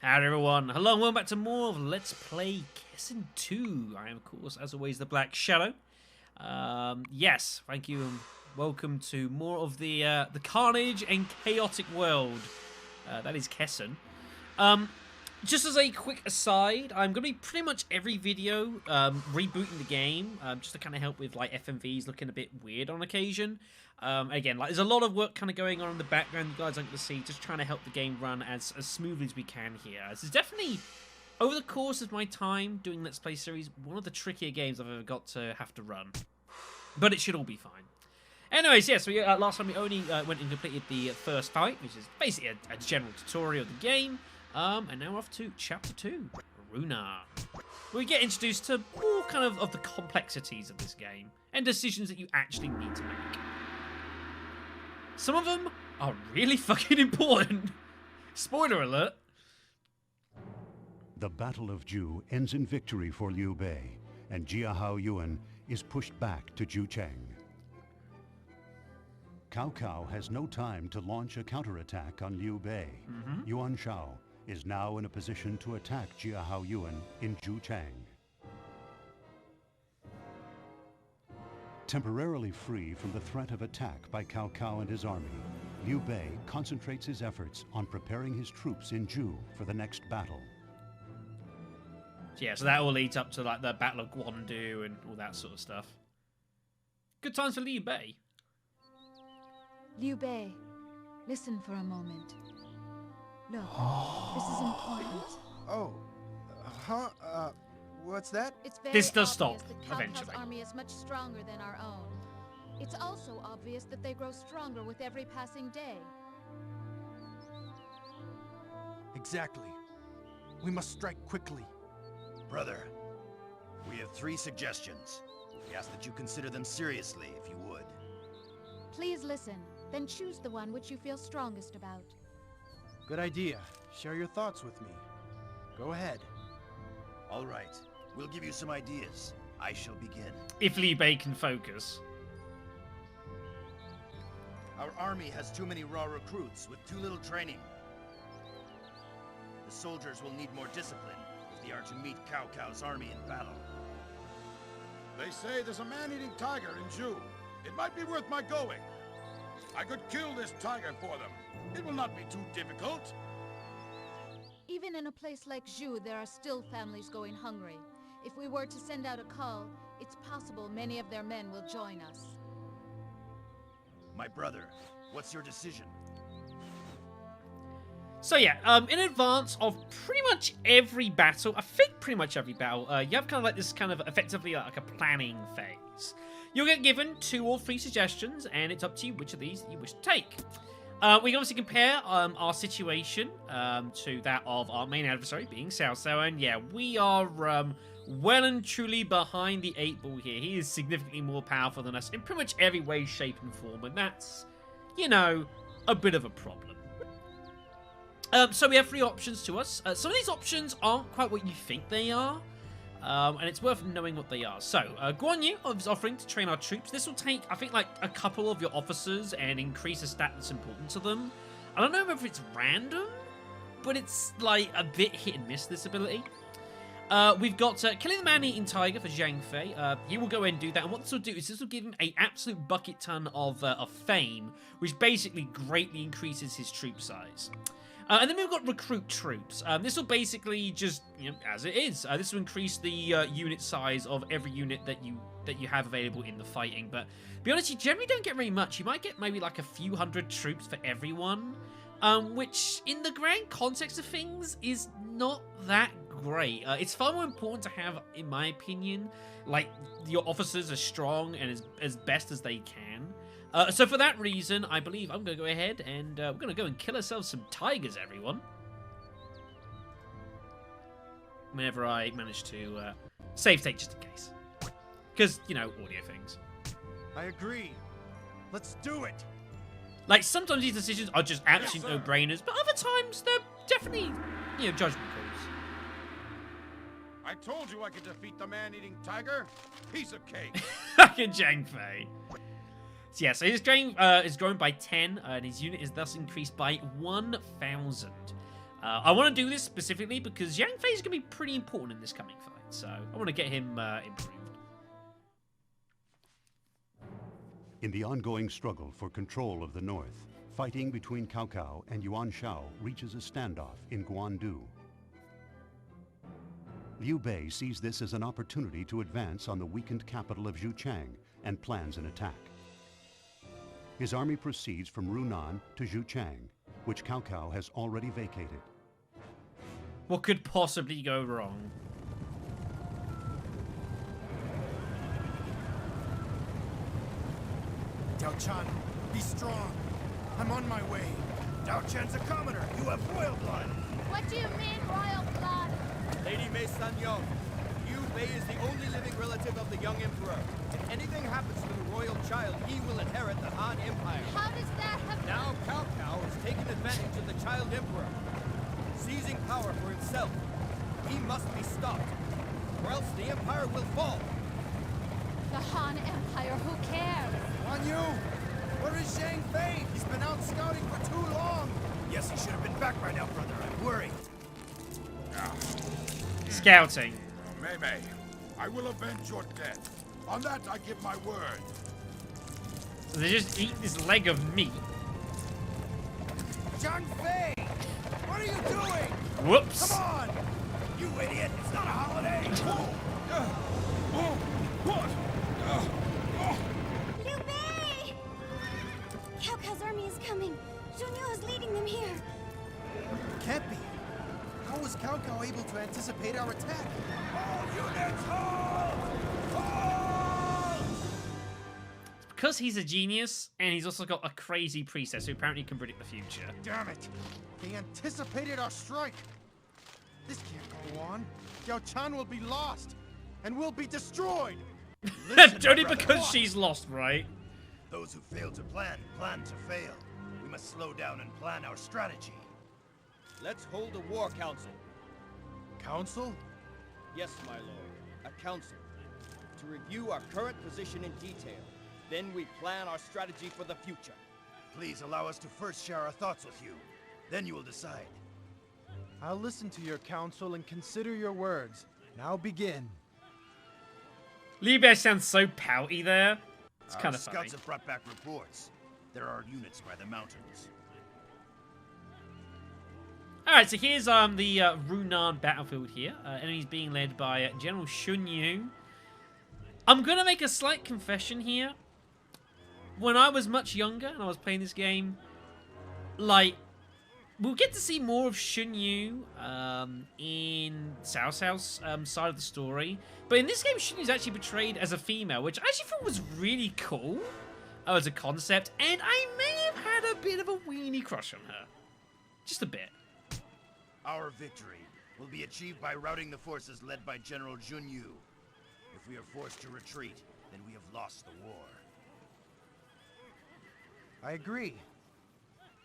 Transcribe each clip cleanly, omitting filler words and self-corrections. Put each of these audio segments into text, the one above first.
Howdy everyone, hello and welcome back to more of Let's Play Kessen 2. I am, of course, as always, the Black Shadow. Yes, thank you and welcome to more of the carnage and chaotic world. That is Kessen. Just as a quick aside, I'm going to be pretty much every video rebooting the game, just to kind of help with like FMVs looking a bit weird on occasion. Again, like there's a lot of work kind of going on in the background you guys aren't going to see, just trying to help the game run as smoothly as we can here. This is definitely, over the course of my time doing Let's Play series, one of the trickier games I've ever got to have to run. But it should all be fine. Anyways, yes, last time we only went and completed the first fight, which is basically a general tutorial of the game. And now we're off to Chapter 2, Runa. Where we get introduced to more kind of the complexities of this game and decisions that you actually need to make. Some of them are really fucking important. Spoiler alert. The Battle of Zhu ends in victory for Liu Bei, and Jiahao Yuan is pushed back to Zhuchang. Cao Cao has no time to launch a counterattack on Liu Bei. Yuan Shao is now in a position to attack Jiahao Yuan in Zhuchang. Temporarily free from the threat of attack by Cao Cao and his army, Liu Bei concentrates his efforts on preparing his troops in Zhu for the next battle. Yeah, so that all leads up to like the Battle of Guandu and all that sort of stuff. Good times for Liu Bei. Liu Bei, listen for a moment. Look, this is important. Oh, what's that? It's very This does obvious stop, that Cao Cao's eventually. army is much stronger than our own. It's also obvious that they grow stronger with every passing day. Exactly. We must strike quickly. Brother, we have 3 suggestions. We ask that you consider them seriously, if you would. Please listen, then choose the one which you feel strongest about. Good idea. Share your thoughts with me. Go ahead. All right, we'll give you some ideas. I shall begin. If Liu Bei can focus. Our army has too many raw recruits with too little training. The soldiers will need more discipline if they are to meet Cao Cao's army in battle. They say there's a man-eating tiger in Zhu. It might be worth my going. I could kill this tiger for them. It will not be too difficult. Even in a place like Zhu, there are still families going hungry. If we were to send out a call, it's possible many of their men will join us. My brother, what's your decision? So yeah, in advance of pretty much every battle, I think pretty much every battle, you have kind of like this kind of effectively like a planning phase. You'll get given 2 or 3 suggestions, and it's up to you which of these you wish to take. We can obviously compare our situation to that of our main adversary, being Cao Cao, and yeah, we are well and truly behind the 8 ball here. He is significantly more powerful than us in pretty much every way, shape, and form, and that's, you know, a bit of a problem. So we have 3 options to us. Some of these options aren't quite what you think they are. And it's worth knowing what they are. So, Guan Yu is offering to train our troops. This will take, I think, like a couple of your officers and increase a stat that's important to them. I don't know if it's random, but it's like a bit hit and miss, this ability. We've got Killing the Man-Eating Tiger for Zhang Fei. He will go and do that. And what this will do is this will give him an absolute bucket ton of fame, which basically greatly increases his troop size. And then we've got recruit troops. This will basically just, you know, as it is. This will increase the unit size of every unit that you have available in the fighting. But to be honest, you generally don't get very much. You might get maybe like a few hundred troops for everyone, which in the grand context of things is not that great. It's far more important to have, in my opinion, like your officers are strong and as best as they can. So for that reason, I believe I'm going to go ahead and we're going to go and kill ourselves some tigers, everyone. Whenever I manage to save state just in case. Because, you know, audio things. I agree. Let's do it. Like, sometimes these decisions are just absolute no-brainers, but other times they're definitely, you know, judgment calls. I told you I could defeat the man-eating tiger. Piece of cake. Fucking Zhang Fei. So yeah, so his strain is grown by 10, and his unit is thus increased by 1,000. I want to do this specifically because Zhang Fei is going to be pretty important in this coming fight, so I want to get him improved. In the ongoing struggle for control of the north, fighting between Cao Cao and Yuan Shao reaches a standoff in Guandu. Liu Bei sees this as an opportunity to advance on the weakened capital of Zhuchang and plans an attack. His army proceeds from Runan to Zhuchang, which Cao Cao has already vacated. What could possibly go wrong? Diao Chan, be strong. I'm on my way. Diao Chan's a commoner. You have royal blood. What do you mean, royal blood? Lady Mei Sanyong, Liu Bei is the only living relative of the young emperor. If anything happens to the royal child, he will inherit the Han Empire. How does that happen? Now Cao Cao is taking advantage of the child emperor, seizing power for himself. He must be stopped, or else the empire will fall. The Han Empire, who cares? On you! Where is Zhang Fei? He's been out scouting for too long! Yes, he should have been back by now, brother. I'm worried. Scouting. Mei Mei, I will avenge your death. On that, I give my word. So they just eat this leg of meat. Zhang Fei! What are you doing? Whoops. Come on! You idiot! It's not a holiday! What? Liu Bei! Cao Cao's army is coming. Junyu is leading them here. Can't be. How was Cao Cao able to anticipate our attack? All units, hold! Because he's a genius, and he's also got a crazy priestess who apparently can predict the future. Damn it! They anticipated our strike! This can't go on. Diao Chan will be lost, and will be destroyed! Listen, Only my brother. because she's lost, right? Those who fail to plan to fail. We must slow down and plan our strategy. Let's hold a war council. Council? Yes, my lord, a council. To review our current position in detail. Then we plan our strategy for the future. Please allow us to first share our thoughts with you. Then you will decide. I'll listen to your counsel and consider your words. Now begin. Liu Bei sounds so pouty there. It's kind of funny. Scouts have brought back reports. There are units by the mountains. Alright, so here's the Runan battlefield here. Enemies being led by General Shun Yu. I'm going to make a slight confession here. When I was much younger and I was playing this game, like, we'll get to see more of Shun Yu in Cao Cao's side of the story. But in this game, Shun Yu's actually portrayed as a female, which I actually thought was really cool as a concept. And I may have had a bit of a weenie crush on her. Just a bit. Our victory will be achieved by routing the forces led by General Jun Yu. If we are forced to retreat, then we have lost the war. I agree.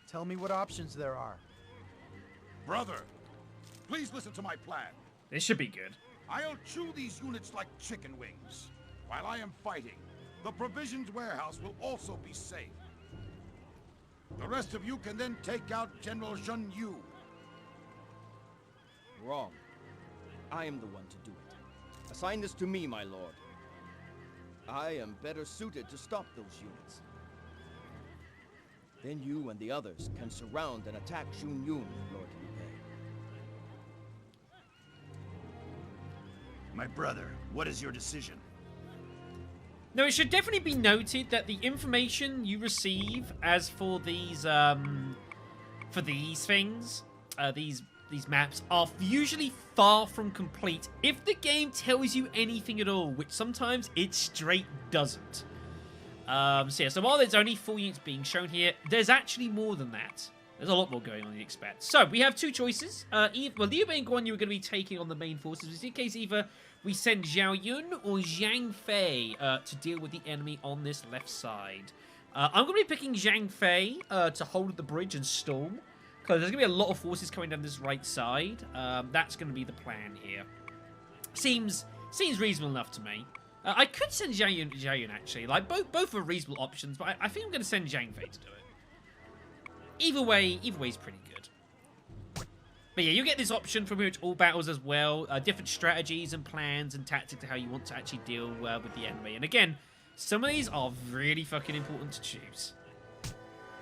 Tell me what options there are. Brother, please listen to my plan. This should be good. I'll chew these units like chicken wings. While I am fighting, the provisions warehouse will also be safe. The rest of you can then take out General Shun Yu. Wrong. I am the one to do it. Assign this to me, my lord. I am better suited to stop those units. Then you and the others can surround and attack Shun Yun, Lord Liu Bei. My brother, what is your decision? Now, it should definitely be noted that the information you receive as for these things, these maps, are usually far from complete if the game tells you anything at all, which sometimes it straight doesn't. So yeah, so while there's only 4 units being shown here, there's actually more than that. There's a lot more going on than you expect. So, we have 2 choices. Well, Liu Bei and Guan Yu are going to be taking on the main forces. In this case, either we send Zhao Yun or Zhang Fei to deal with the enemy on this left side. I'm going to be picking Zhang Fei to hold the bridge and storm, because there's going to be a lot of forces coming down this right side. That's going to be the plan here. Seems reasonable enough to me. I could send Zhao Yun actually. Like, both are reasonable options, but I think I'm going to send Zhang Fei to do it. Either way is pretty good. But yeah, you get this option for pretty much all battles as well. Different strategies and plans and tactics to how you want to actually deal with the enemy. And again, some of these are really fucking important to choose.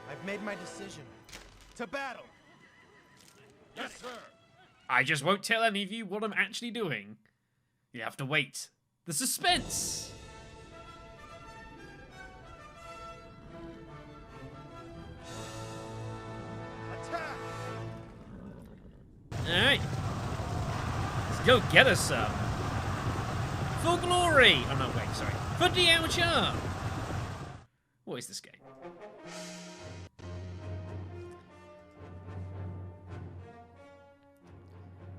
I've made my decision. To battle! Yes, sir. I just won't tell any of you what I'm actually doing. You have to wait. The suspense! Attack! Alright. Let's go get us some. For glory! Oh no, wait, sorry. For Diao Chan! What is this game?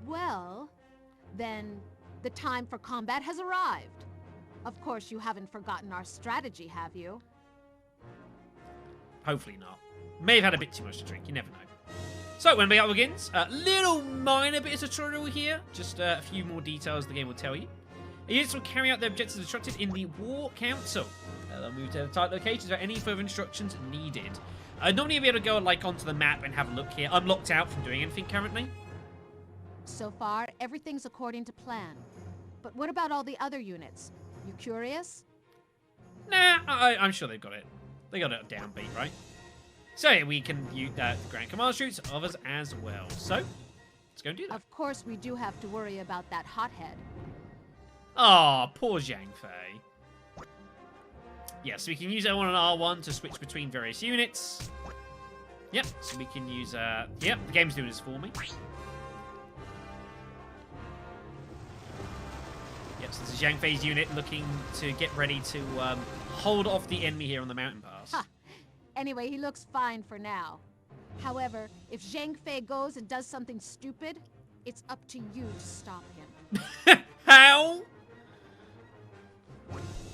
Well, then the time for combat has arrived. Of course, you haven't forgotten our strategy, have you? Hopefully not. May have had a bit too much to drink, you never know. So, when the battle begins, little minor bit of tutorial here. Just a few more details the game will tell you. Units will carry out their objectives instructed in the War Council. They'll move to the target locations without any further instructions needed. Normally you'll be able to go like onto the map and have a look here. I'm locked out from doing anything currently. So far, everything's according to plan. But what about all the other units? You curious? Nah, I'm sure they've got it. They got it downbeat, right? So yeah, we can use Grand Command shoots, others as well. So, let's go and do that. Of course, we do have to worry about that hothead. Oh, poor Zhang Fei. Yeah, so we can use L1 and R1 to switch between various units. Yep, so we can use, yep, the game's doing this for me. Yep, so this is Zhang Fei's unit looking to get ready to hold off the enemy here on the mountain pass. Ha! Anyway, he looks fine for now. However, if Zhang Fei goes and does something stupid, it's up to you to stop him. How?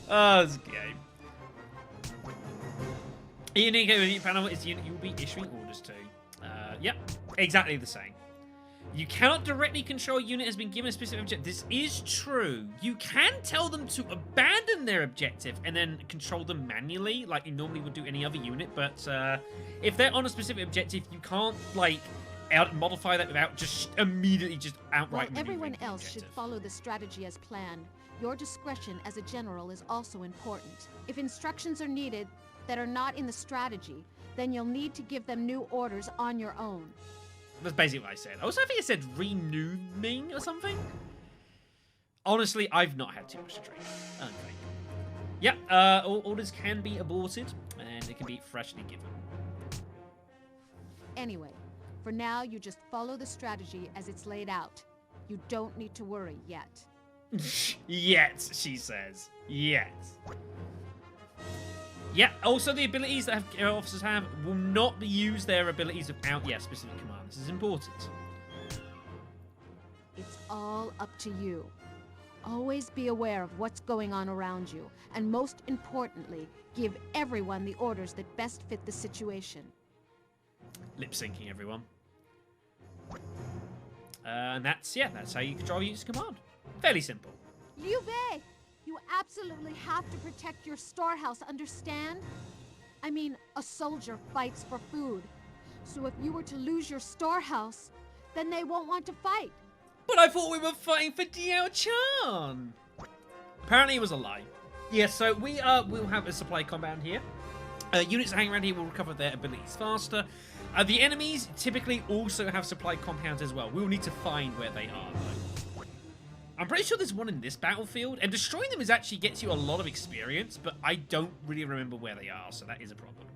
Oh, this game. A unique unit panel is the unit you will be issuing orders to. Yep, exactly the same. You cannot directly control a unit has been given a specific objective. This is true. You can tell them to abandon their objective and then control them manually, like you normally would do any other unit. But if they're on a specific objective, you can't like modify that without just immediately just outright. While everyone removing the else should objective. follow the strategy as planned, your discretion as a general is also important. If instructions are needed that are not in the strategy, then you'll need to give them new orders on your own. That's basically what I said. Also, I think it said renewing or something. Honestly, I've not had too much to drink. Okay. Yep, all orders can be aborted, and they can be freshly given. Anyway, for now, you just follow the strategy as it's laid out. You don't need to worry yet. Yet, she says. Yet. Yeah, also the abilities that officers have will not use their abilities without, specific command. This is important. It's all up to you. Always be aware of what's going on around you, and most importantly, give everyone the orders that best fit the situation. Lip syncing, everyone. And that's how you control use command. Fairly simple. Liu Bei! You absolutely have to protect your storehouse, understand? I mean, a soldier fights for food. So if you were to lose your storehouse, then they won't want to fight. But I thought we were fighting for Diao Chan! Apparently it was a lie. Yeah, so we'll have a supply compound here. Units hanging around here will recover their abilities faster. The enemies typically also have supply compounds as well. We will need to find where they are, though. I'm pretty sure there's one in this battlefield, and destroying them actually gets you a lot of experience, but I don't really remember where they are, so that is a problem.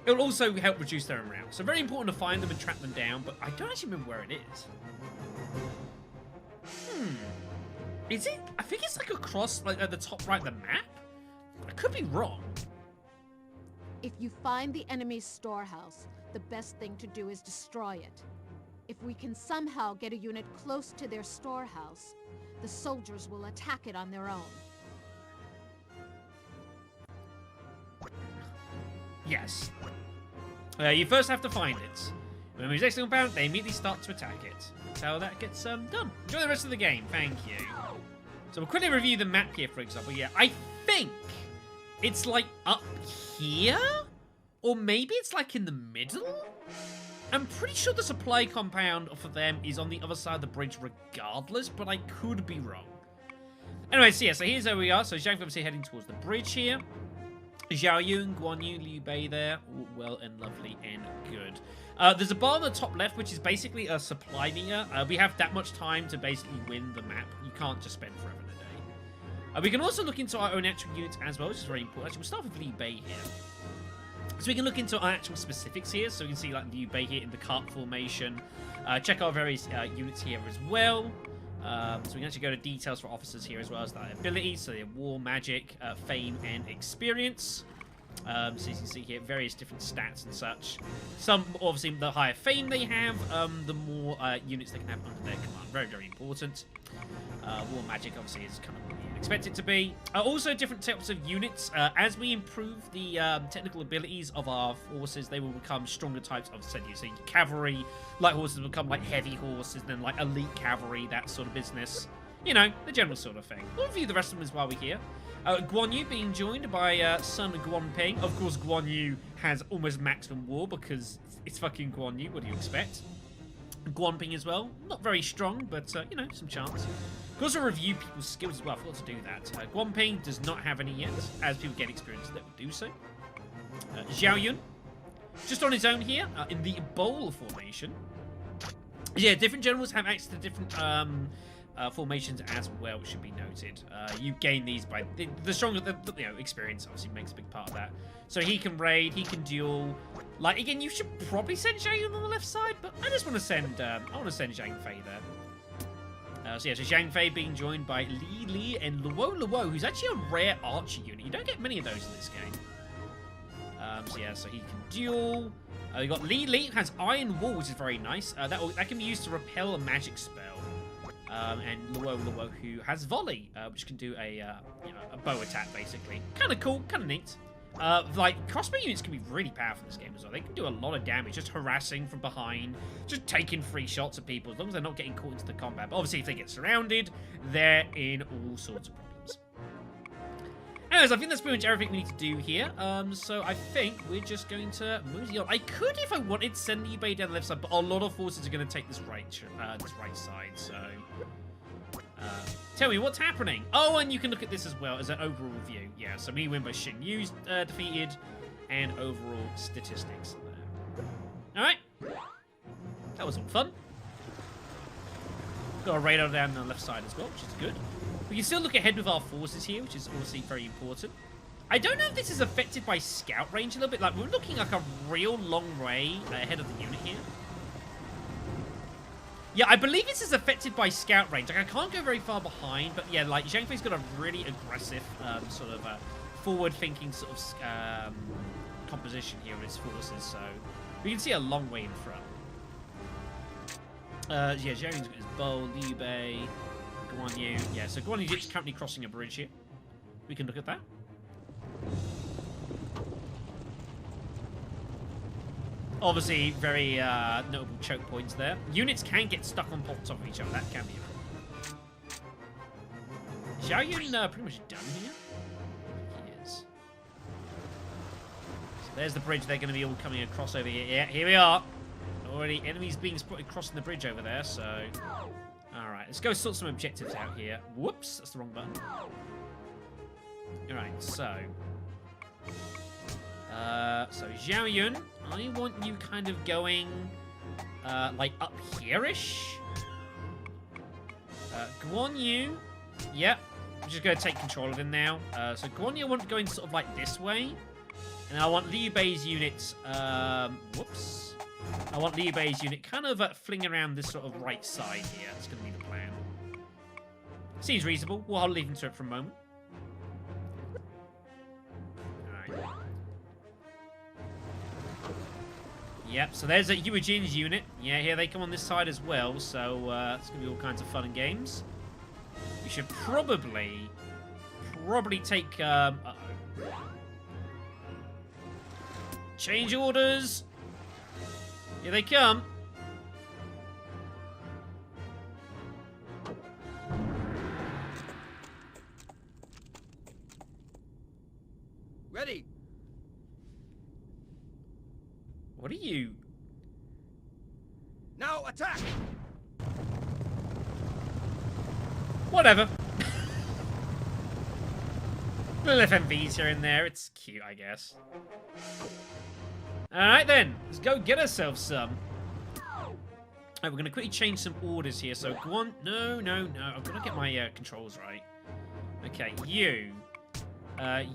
It'll also help reduce their morale, so very important to find them and track them down, but I don't actually remember where it is. Is it? I think it's like across, like at the top right of the map? I could be wrong. If you find the enemy's storehouse, the best thing to do is destroy it. If we can somehow get a unit close to their storehouse, the soldiers will attack it on their own. Yes. You first have to find it. When it's next compound, they immediately start to attack it. That's how that gets done. Enjoy the rest of the game. Thank you. So we'll quickly review the map here, for example. Yeah, I think it's like up here? Or maybe it's like in the middle? I'm pretty sure the supply compound for them is on the other side of the bridge regardless, but I could be wrong. Anyway, so yeah, so here's where we are. So Zhang obviously heading towards the bridge here. Zhao Yun, Guan Yu, Liu Bei there. All well and lovely and good. There's a bar on the top left, which is basically a supply meter. We have that much time to basically win the map. You can't just spend forever in a day. We can also look into our own actual units as well, which is very important. Actually, we'll start with Liu Bei here. So we can look into our actual specifics here. So we can see like Liu Bei here in the cart formation. Check our various units here as well. So we can actually go to details for officers here as well as their abilities. So they have war, magic, fame, and experience. So you can see here various different stats and such. Some, obviously, the higher fame they have, the more units they can have under their command. Very, very important. War magic, obviously, is kind of what you'd expect it to be. Also, different types of units. As we improve the technical abilities of our forces, they will become stronger types of sinews. So cavalry, light horses will become like heavy horses, then like elite cavalry, that sort of business. You know, the general sort of thing. We'll review the rest of them as while we're here. Guan Yu being joined by son Guan Ping. Of course, Guan Yu has almost maximum war because it's fucking Guan Yu. What do you expect? Guan Ping as well. Not very strong, but, you know, some chance. We can also review people's skills as well. I forgot to do that. Guan Ping does not have any yet. As people get experience, they will do so. Zhao Yun, just on his own here, in the bowl formation. Yeah, different generals have access to different formations as well, should be noted. You gain these by the stronger, you know, experience obviously makes a big part of that. So he can raid, he can duel. Like again, you should probably send Zhang Yun on the left side, but I just want to send Zhang Fei there. So yeah, so Zhang Fei being joined by Li Li and Luo, who's actually a rare archer unit. You don't get many of those in this game. So yeah, so he can duel. We got Li Li, who has Iron Wall, which is very nice. That can be used to repel a magic spell. And Luo, who has Volley, which can do a bow attack, basically. Kind of cool, kind of neat. Like, crossbow units can be really powerful in this game as well. They can do a lot of damage, just harassing from behind, just taking free shots at people, as long as they're not getting caught into the combat. But obviously, if they get surrounded, they're in all sorts of problems. Anyways, I think that's pretty much everything we need to do here. So I think we're just going to move on. I could, if I wanted, send Liu Bei down the left side, but a lot of forces are going to take this right side. So, tell me what's happening. Oh, and you can look at this as well as an overall view. Yeah, so we win by Xin Yu's defeated, and overall statistics there. All right, that was all fun. Got a radar down the left side as well, which is good. We can still look ahead with our forces here, which is obviously very important. I don't know if this is affected by scout range a little bit. Like, we're looking like a real long way ahead of the unit here. Yeah, I believe this is affected by scout range. Like, I can't go very far behind, but yeah, like, Zhang Fei's got a really aggressive, sort of, forward-thinking sort of, composition here with his forces, so we can see a long way in front. Yeah, Zhao Yun's got his bow, Liu Bei, Guan Yu. Yeah, so Guan Yu is currently crossing a bridge here. We can look at that. Obviously, very notable choke points there. Units can get stuck on top of each other. That can be a Zhao Yun pretty much done here? He is. So there's the bridge. They're going to be all coming across over here. Yeah, here we are. Already enemies being spotted crossing the bridge over there, so... Alright, let's go sort some objectives out here. Whoops, that's the wrong button. Alright, so... So Zhao Yun, I want you kind of going, like, up here-ish. Guan Yu, yep, I'm just going to take control of him now. So Guan Yu, I want going sort of like this way. And I want Liu Bei's unit, whoops. I want Liu Bei's unit kind of fling around this sort of right side here. That's going to be the plan. Seems reasonable. We'll leave him to it for a moment. Alright. Yep, so there's a Yu Jin's unit. Yeah, here they come on this side as well, so it's going to be all kinds of fun and games. We should probably take... uh-oh. Change orders! Here they come. Ready. What are you? attack! Whatever. Little FMVs here and there. It's cute, I guess. Alright then. Let's go get ourselves some. Alright, we're going to quickly change some orders here. So, go on. No. I've got to get my controls right. Okay, you.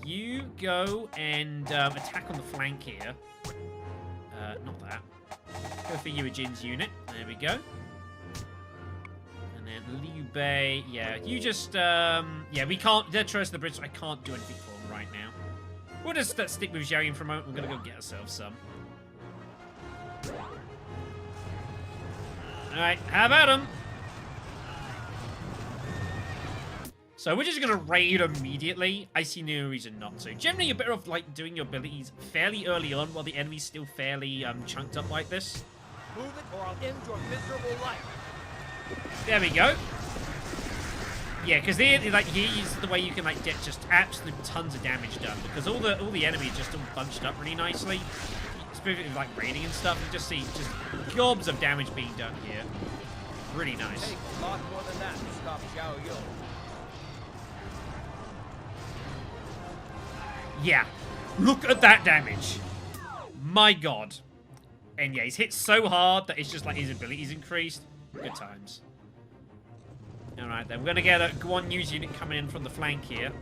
You go and attack on the flank here. Not that. Go for Yuan unit. There we go. And then Liu Bei. Yeah, you just, yeah, we can't, they're trust the bridge, so I can't do anything for them right now. We'll just stick with Xiaoyan for a moment. We're going to go get ourselves some. Alright, have at them. So we're just going to raid immediately. I see no reason not to. Generally, you're better off like doing your abilities fairly early on while the enemy's still fairly chunked up like this. Move it or I'll end your miserable life. There we go. Yeah, because like here's the way you can like get just absolute tons of damage done because all the enemy is just all bunched up really nicely. Especially like raiding and stuff, you just see just gobs of damage being done here. Really nice. Take a lot more than that to stop Xiao Yu. Yeah, look at that damage. My god. And yeah, he's hit so hard that it's just like his ability's increased. Good times. Alright then, we're going to get a Guan Yu's unit coming in from the flank here.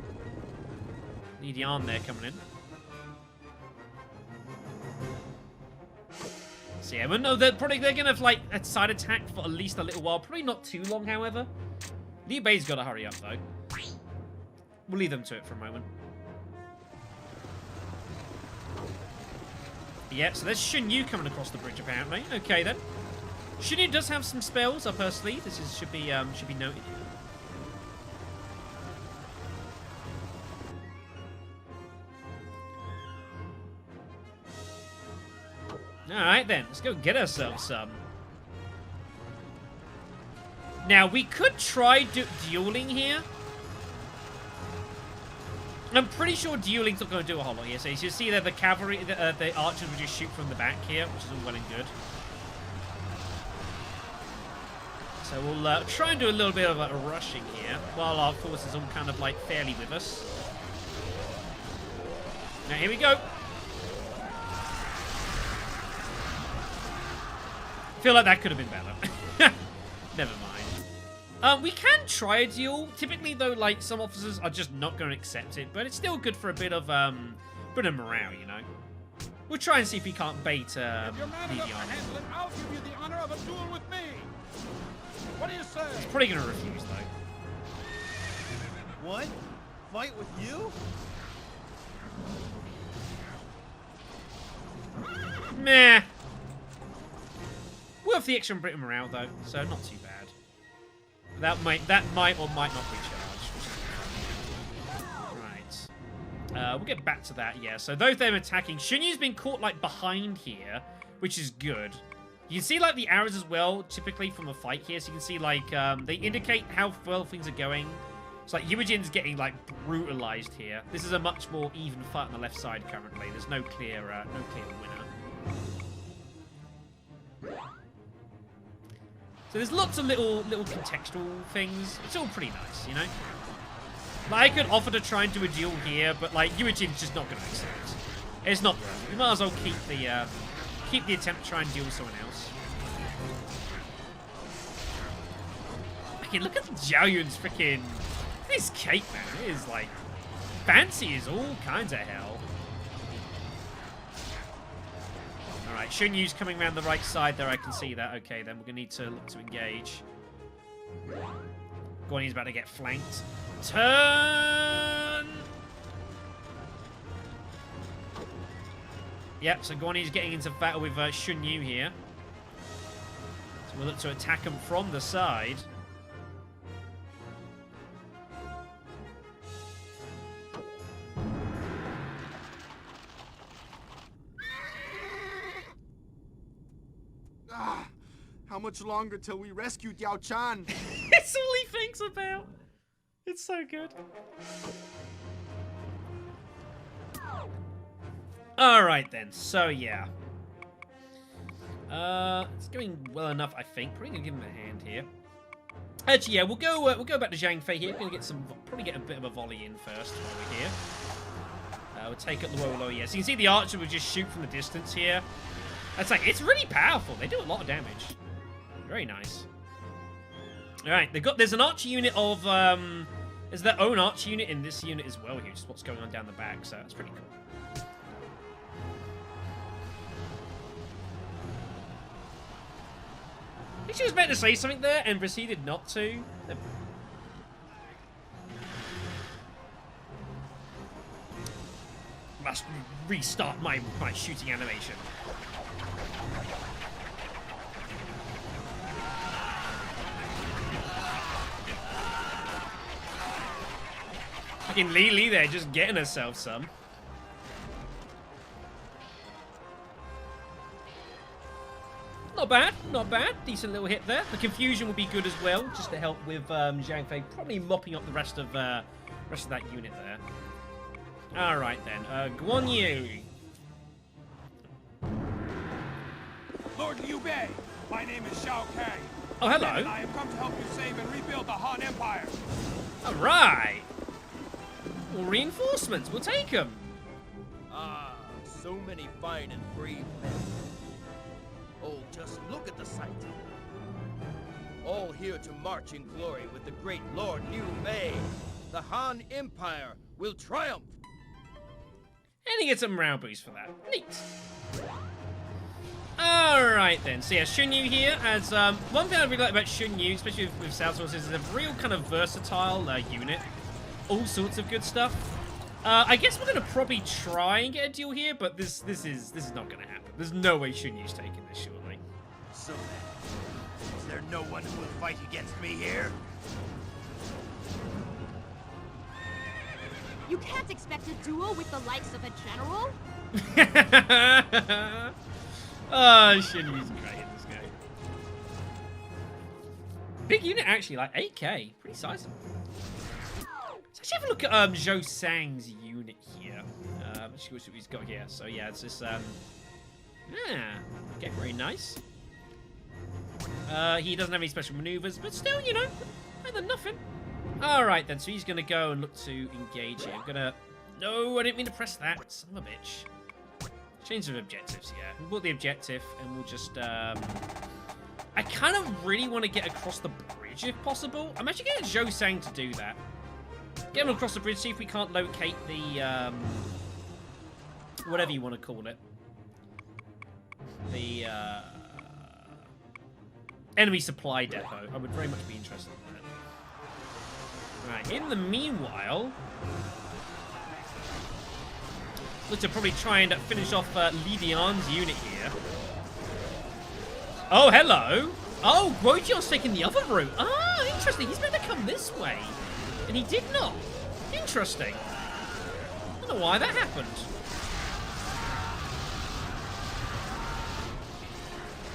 Need Yarn there coming in. So yeah, but no, they're going to have like a side attack for at least a little while. Probably not too long, however. Liu Bei's got to hurry up though. We'll leave them to it for a moment. Yeah, so there's Xun Yu coming across the bridge, apparently. Okay, then. Xun Yu does have some spells up her sleeve. This should be noted. Alright, then. Let's go get ourselves some. Now, we could try dueling here. I'm pretty sure dueling's not going to do a whole lot here. So you see that the cavalry, the archers will just shoot from the back here, which is all well and good. So we'll try and do a little bit of a rushing here, while our forces are kind of like fairly with us. Now here we go. Feel like that could have been better. Never mind. We can try a duel. Typically, though, like, some officers are just not going to accept it, but it's still good for a bit of morale, you know? We'll try and see if we can't bait If you're man enough to handle it, I'll give you the honor of a duel with me. What do you say? He's probably going to refuse, though. What? Fight with you? Meh. Worth the extra Britain morale, though, so not too bad. That might or might not recharge. Right. We'll get back to that, yeah. So those them attacking. Xun Yu's been caught, like, behind here, which is good. You can see, like, the arrows as well, typically from a fight here. So you can see, like, they indicate how well things are going. It's like Yuan's getting, like, brutalized here. This is a much more even fight on the left side currently. There's no clear winner. So there's lots of little contextual things. It's all pretty nice, you know? Like, I could offer to try and do a duel here, but, like, Yuan's just not going to accept. It's not worth it. We might as well keep the attempt to try and duel someone else. Okay, look at Xiaoyun's freaking... This cape, man. It is, like, fancy as all kinds of hell. Alright, Xun Yu's coming around the right side there, I can see that. Okay, then we're going to need to look to engage. Guan Yu's about to get flanked. Turn! Yep, so Guan Yu's getting into battle with Xun Yu here. So we'll look to attack him from the side. How much longer till we rescue Diao Chan? It's all he thinks about. It's so good. Alright then, so yeah. It's going well enough, I think. Probably gonna give him a hand here. Actually, yeah, we'll go back to Zhang Fei here. We're gonna get probably get a bit of a volley in first while we're here. We'll take up the low. Yeah, so you can see the archer will just shoot from the distance here. That's like, it's really powerful. They do a lot of damage. Very nice. All right, there's an archer unit of there's their own archer unit in this unit as well here. Just what's going on down the back, so that's pretty cool. I think she was meant to say something there and proceeded not to. Must restart my shooting animation. Fucking Li there, just getting herself some. Not bad, not bad. Decent little hit there. The confusion will be good as well, just to help with Zhang Fei probably mopping up the rest of that unit there. All right then, Guan Yu. Lord Liu Bei, my name is Cao Cao. Oh, hello. And I have come to help you save and rebuild the Han Empire. All right. More reinforcements. We'll take them. Ah, so many fine and brave men. Oh, just look at the sight. All here to march in glory with the great Lord Liu Bei. The Han Empire will triumph. And he gets some morale boost for that. Neat. Alright then, so yeah, Xun Yu here as, one thing I really like about Xun Yu, especially with South Source, is a real kind of versatile unit. All sorts of good stuff. I guess we're gonna probably try and get a deal here, but this is not gonna happen. There's no way Xun Yu's taking this, surely. So then, is there no one who will fight against me here? You can't expect a duel with the likes of a general. Oh, Xun Yu's great in this game. Big unit, actually, like 8k. Pretty sizable. Let's actually have a look at Zhou Sang's unit here. Let's see what he's got here. So, yeah, it's this, yeah, okay, very nice. He doesn't have any special maneuvers, but still, you know, better than nothing. Alright then, so he's going to go and look to engage here. I'm going to... No, I didn't mean to press that. Son of a bitch. Change of objectives, yeah. We'll put the objective, and we'll just... I kind of really want to get across the bridge, if possible. I'm actually getting Zhou Sang to do that. Get him across the bridge, see if we can't locate the... whatever you want to call it. The, enemy supply depot. I would very much be interested in that. Right, in the meanwhile, look to probably try and finish off Li Dian's unit here. Oh, hello. Oh, Guojian's taking the other route. Ah, interesting. He's meant to come this way, and he did not. Interesting. I don't know why that happened.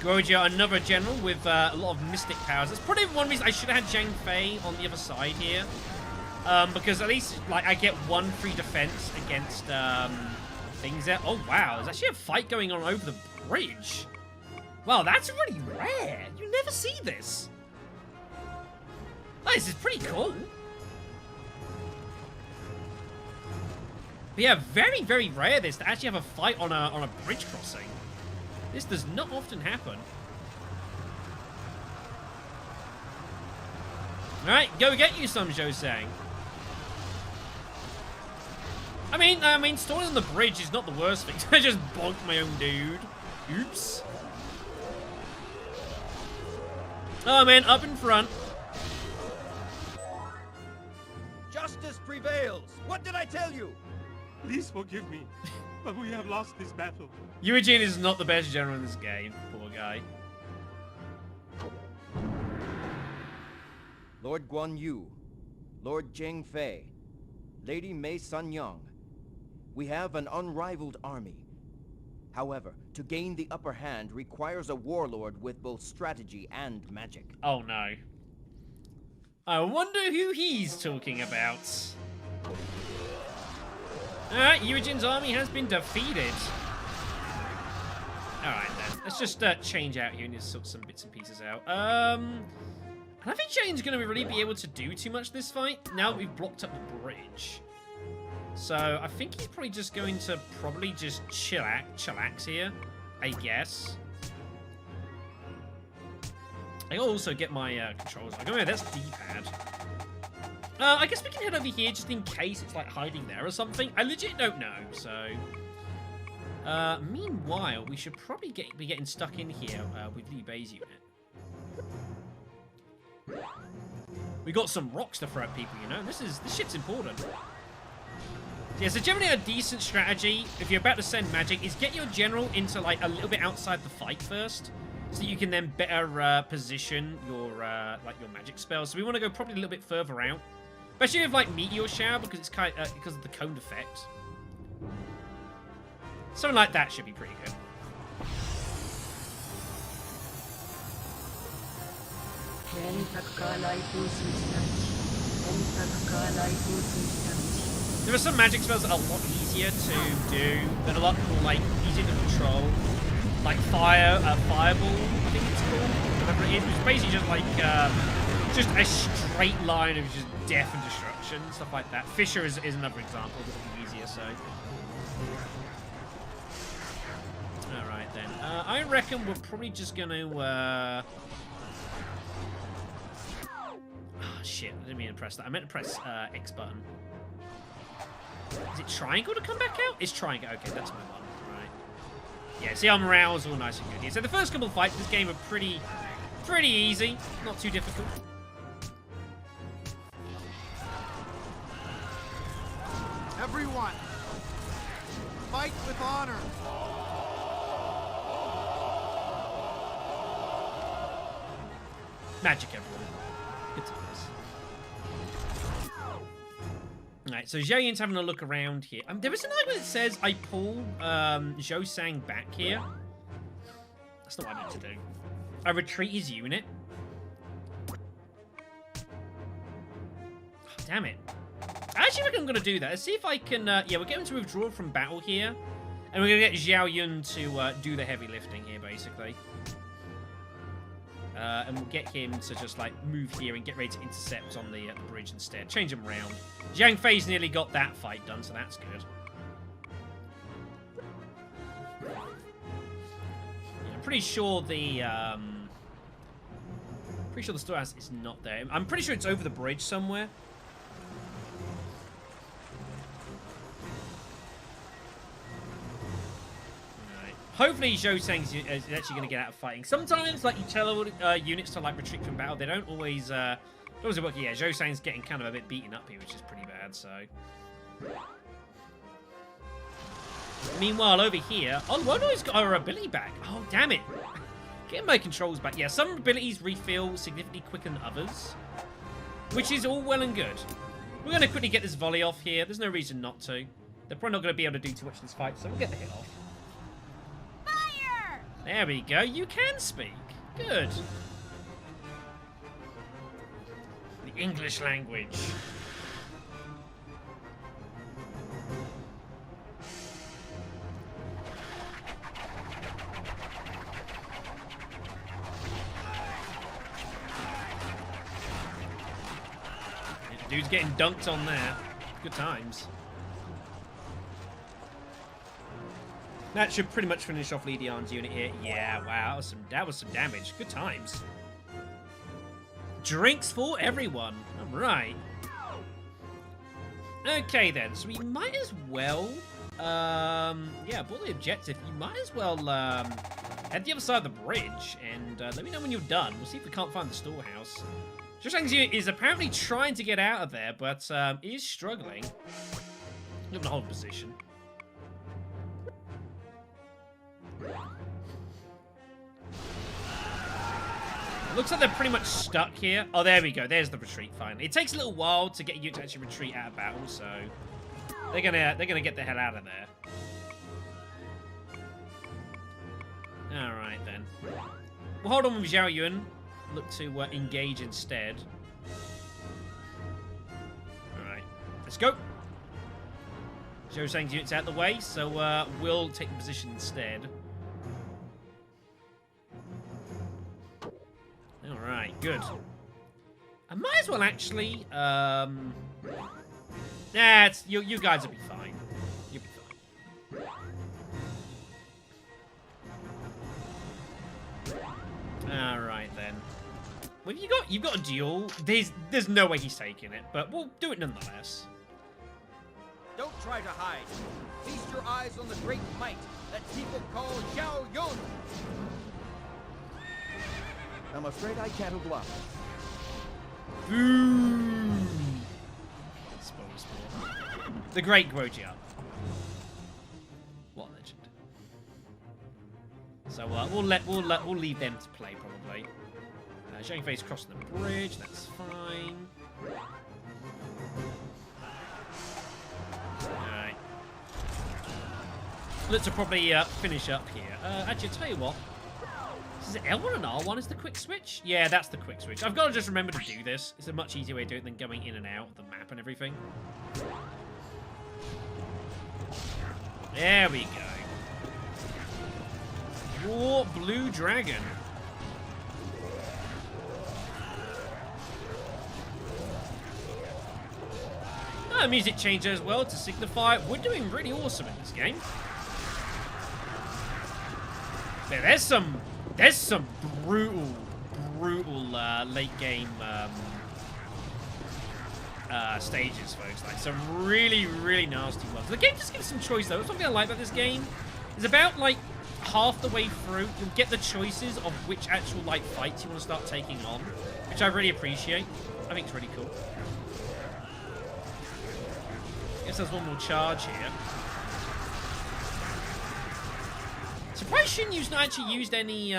Guojian, another general with a lot of mystic powers. That's probably one reason I should have had Zhang Fei on the other side here. Because at least, like, I get one free defense against things there. Oh, wow. There's actually a fight going on over the bridge. Wow, that's really rare. You never see this. This is pretty cool. But yeah, very, very rare this to actually have a fight on a bridge crossing. This does not often happen. Alright, go get you some, Zhou Sang. I mean, stalling on the bridge is not the worst thing. I just bonked my own dude. Oops. Oh, man, up in front. Justice prevails. What did I tell you? Please forgive me, but we have lost this battle. Eugene is not the best general in this game. Poor guy. Lord Guan Yu, Lord Zhang Fei, Lady Mei Sun Young. We have an unrivaled army. However, to gain the upper hand requires a warlord with both strategy and magic. Oh no. I wonder who he's talking about. Alright, Eugene's army has been defeated. Alright then. Let's just change out here and just sort some bits and pieces out. I don't think Jane's going to really be able to do too much this fight now that we've blocked up the bridge. So I think he's probably just going to just chillax here, I guess. I also get my controls. Like, oh yeah, that's D-pad. I guess we can head over here just in case it's like hiding there or something. I legit don't know, so... meanwhile, we should probably be getting stuck in here with Liu Bei's unit. We got some rocks to throw at people, you know? This shit's important. Yeah, so generally a decent strategy, if you're about to send magic, is get your general into, like, a little bit outside the fight first, so that you can then better position your, like, your magic spells. So we want to go probably a little bit further out. Especially with, like, Meteor Shower, because it's because of the cone effect. Something like that should be pretty good. There are some magic spells that are a lot easier to do, that are a lot more, like, easier to control. Like Fireball, I think it's called, whatever it is, which is basically just like, just a straight line of just death and destruction, stuff like that. Fissure is another example that would be easier, so. Alright then. I reckon we're probably just gonna, oh, shit, I didn't mean to press that. I meant to press X button. Is it triangle to come back out? It's triangle. Okay, that's my one. Right. Yeah, see, our morale's all nice and good here. So the first couple of fights in this game are pretty easy. Not too difficult. Everyone, fight with honor. Magic, everyone. Good times. Alright, so Zhao Yun's having a look around here. There is an argument that says I pull Zhou Sang back here. That's not what I meant to do. I retreat his unit. Oh, damn it. I actually reckon I'm going to do that. Let's see if I can... yeah, we're getting to withdraw from battle here. And we're going to get Zhao Yun to do the heavy lifting here, basically. And we'll get him to just, like, move here and get ready to intercept on the bridge instead. Change him around. Zhang Fei's nearly got that fight done, so that's good. Yeah, I'm pretty sure the storehouse is not there. I'm pretty sure it's over the bridge somewhere. Hopefully Zhou Sang is actually going to get out of fighting. Sometimes, like, you tell units to, like, retreat from battle. They don't always work. Yeah, Zhou Sang's getting kind of a bit beaten up here, which is pretty bad, so... Meanwhile, over here... Oh, Wono's got her ability back. Oh, damn it. Getting my controls back. Yeah, some abilities refill significantly quicker than others, which is all well and good. We're going to quickly get this volley off here. There's no reason not to. They're probably not going to be able to do too much in this fight, so we'll get the hit off. There we go. You can speak. Good. The English language. Dude's getting dunked on there. Good times. That should pretty much finish off Li Dian's unit here. Yeah, wow, that was some damage. Good times. Drinks for everyone. All right. Okay then, so we might as well, yeah, abort the objective. You might as well head the other side of the bridge and let me know when you're done. We'll see if we can't find the storehouse. Zhou Sang's unit is apparently trying to get out of there, but is struggling. Not in a hold position. Looks like they're pretty much stuck here. Oh, there we go. There's the retreat finally. It takes a little while to get you to actually retreat out of battle, so they're gonna get the hell out of there. All right then. We'll hold on with Zhao Yun. Look to engage instead. All right, let's go. Zhou Sang's unit's out the way, so we'll take the position instead. good. I might as well actually, you guys will be fine. You'll be fine. Alright then. Well, you've got a duel. There's no way he's taking it, but we'll do it nonetheless. Don't try to hide. Feast your eyes on the great might that people call Xiao Yun. I'm afraid I can't oblige. Boom! Disposable. The great Guojia. What a legend. So we'll leave them to play probably. Zhang Fei's crossing the bridge. That's fine. Alright. Let's probably finish up here. Actually, I'll tell you what. Is it L1 and R1 is the quick switch? Yeah, that's the quick switch. I've got to just remember to do this. It's a much easier way to do it than going in and out of the map and everything. There we go. War Blue Dragon. Music changer as well to signify we're doing really awesome in this game. But there's some brutal late game stages, folks. Like some really nasty ones. The game just gives some choice though. Something I like about this game is about like half the way through you'll get the choices of which actual like fights you want to start taking on, which I really appreciate. I think it's really cool. Guess there's one more charge here. Surprised Shinju's not actually used any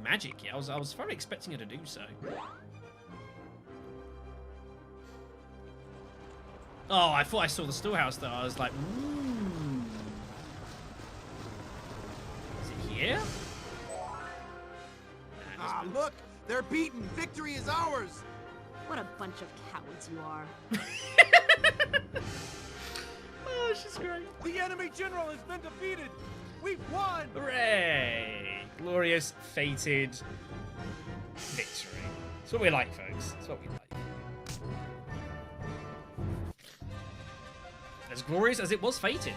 magic yet. I was probably expecting her to do so. Oh, I thought I saw the storehouse though. I was like, ooh. Is it here? Ah, look! They're beaten! Victory is ours! What a bunch of cowards you are. Oh, she's great. The enemy general has been defeated. We've won. Hooray! Glorious, fated victory. That's what we like, folks. That's what we like. As glorious as it was fated.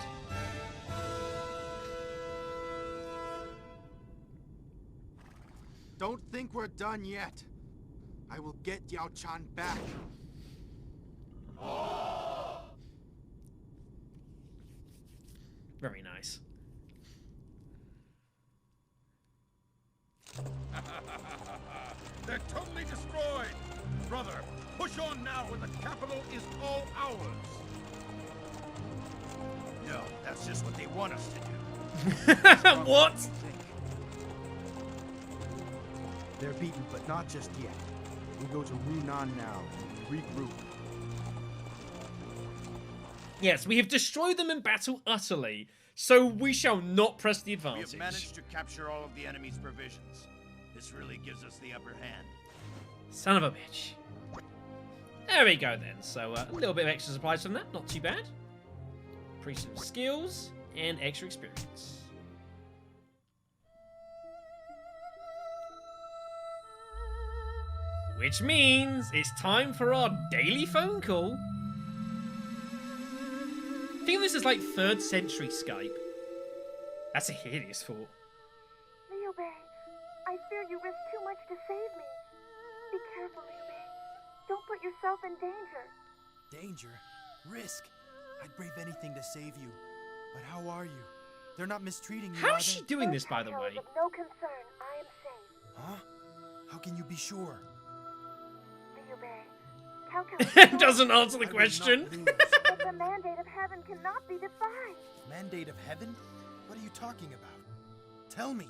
Don't think we're done yet. I will get Diao Chan back. Very nice. They're totally destroyed! Brother, push on now when the capital is all ours! No, that's just what they want us to do. What? They're beaten, but not just yet. We go to Runan now and regroup. Yes, we have destroyed them in battle utterly, so we shall not press the We advantage. have managed to capture all of the enemy's provisions. This really gives us the upper hand. Son of a bitch. There we go then. So a little bit of extra supplies from that, not too bad. Increase some skills and extra experience. Which means it's time for our daily phone call. I think this is like 3rd century Skype. That's a hideous thought. Liu Bei, I fear you risk too much to save me. Be careful, Liu Bei. Don't put yourself in danger. Danger? Risk? I'd brave anything to save you. But how are you? They're not mistreating you, How's she doing this, by the Cao Cao way? is of no concern. I am safe. Huh? How can you be sure? Liu Bei, Cao Cao is Doesn't answer the question. but the mandate of heaven cannot be defied. Mandate of heaven? What are you talking about? Tell me.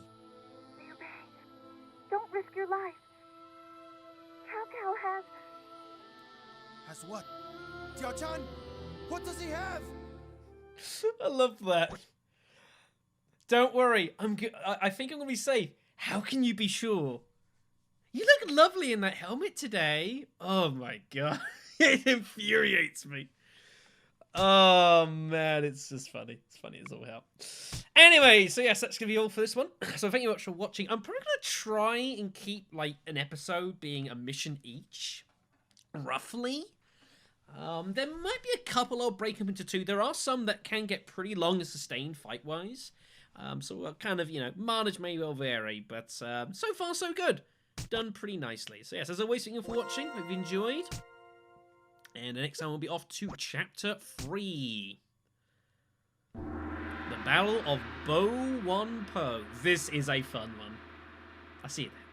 Liu Bei, don't risk your life. Cao Cao has... Has what? Diao Chan? What does he have? I love that. Don't worry, I think I'm gonna be safe. How can you be sure? You look lovely in that helmet today. Oh my god, it infuriates me. Oh man, it's just funny. It's funny as all hell. Anyway, so yes, that's gonna be all for this one. So thank you much for watching. I'm probably gonna try and keep like an episode being a mission each, roughly. There might be a couple I'll break them into two. There are some that can get pretty long and sustained fight-wise. So we'll kind of, you know, mileage may well vary, but so far so good. Done pretty nicely. So yes, as always, thank you for watching. Hope you enjoyed. And the next time we'll be off to Chapter 3. The Battle of Bo Wan Po. This is a fun one. I see it there.